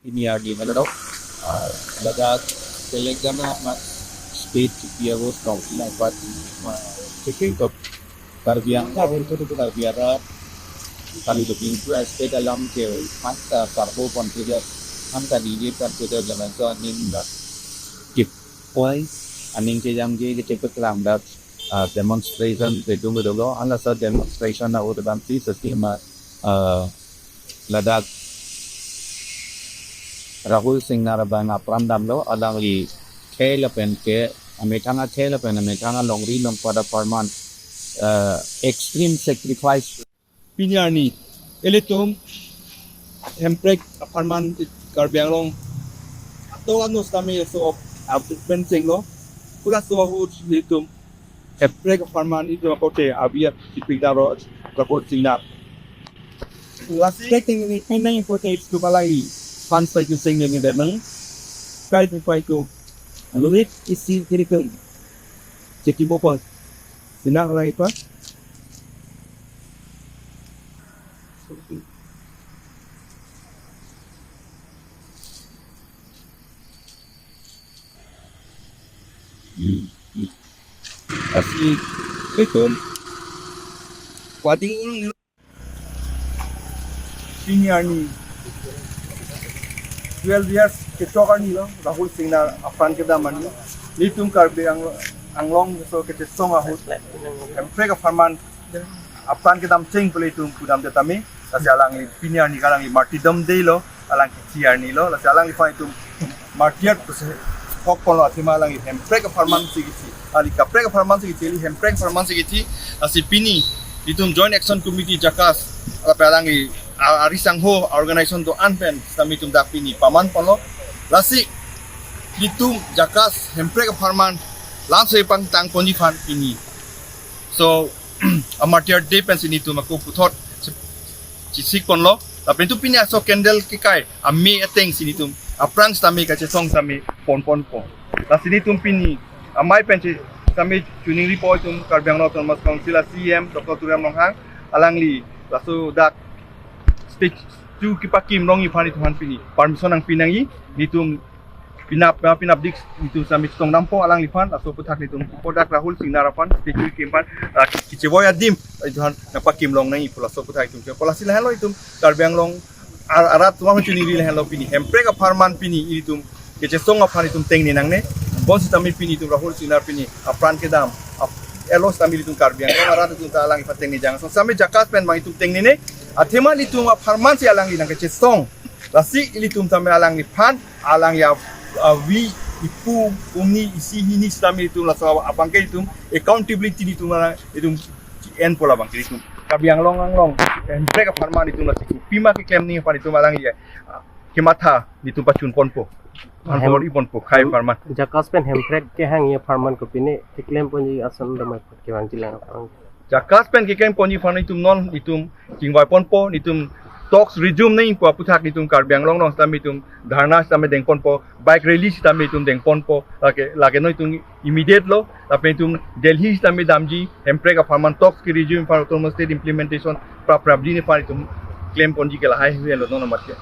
ini di mana dok? Ada telegram mat state dia bos kau tidak buat cekik kau terbiang itu terbiara kali itu pintu state dalam ke mata karbo pun tidak angka di kan tidak dalam so aning dah kip poin aning ke jam ke cepet kelam dah demonstration itu betul anda so demonstration na udah bantu sistem ladak Rahul Singner bang apram dam lo alang li khela pen ke ametanga khela pen ametanga longri long pada farman extreme sacrifice Pinyarni elitum hemprek farman karbiang long to ano stami so fencing lo pura so hu elitum hemprek farman itu apote abia tipidaro kapot sinap last taking ini penang apote itu balai fun site using ini demang kait fight ko aluit isi critical kachikimo pa sinak lagi pa asli betul Kuating ulang Pinyarni 12 years ke chokarni lo Rahul Singner aphan ke damani litum karbe anglong so ke song ahut emprek farman aphan ke dam cheng pelitum pudam datami lasalang li Pinyarni kalang li martidom de lo alang kiarni lo lasalang li fa itum martiat hok polo atima alang li emprek farman sigiti ali kaprek farman sigiti li emprek farman sigiti asi pini itum joint action committee JACAS alang li arisang ho organization to anpen kami tum dapini paman pono lasi ditum JACAS hemprek farman langsung pang tang ponji fan ini so amatir depends ini tu aku putot cisik pon lo tapi tu pini aso candle kikai ami ateng sini tum aprang stami kace song stami pon lasi ini tum pini amai penci kami tuning report tum karbiang lo tum mas council CM Dr. Turam Longhang alangli lasu dak stage 2 kipakim longi pani tuhan pini permission ang pinangi nitum pinap dik nitum sami tong nampo alang lifan aso putak nitum produk Rahul Singner apan stage 2 kimpan kicewoya dim tuhan napakim long nang ipula so putak itum pola silahan lo itum karbiang long arat tuang chuni rilahan lo pini hemprek farman pini itum kece song apan itum teng ni nang ne bon sitami pini itum Rahul Singner pini apran ke dam elos tamil itum karbiang long arat itum ta alang ipateng ni jang so sami JACAS pen bang itum teng ni ne Atema litum farman si alang linang kece song lasi litum tame alang ni pan alang ya wi ipu umni isi hini stami litum la sawa abangke litum accountability litum alang litum en pola bang litum kabiang long emprek farman litum la siku pima ke claim ni pan litum alang ya kematha litum pacun ponpo Hanbor ipon po khai farman JACAS pen hemprek ke hang ye farman ko pine claim ponji asan damai ke bang jilang parang JACAS pen kikain ponji fan itum non itum jingwai ponpo itum talks resume nei po puthak itum karbiang long long stami itum dharna stami deng ponpo bike rally stami itum deng ponpo lage no itum immediate lo tapi itum Delhi stami damji emprek farman talks ki resume for autonomous state implementation prabji ni fan itum claim ponji ke la hai huye lo no matke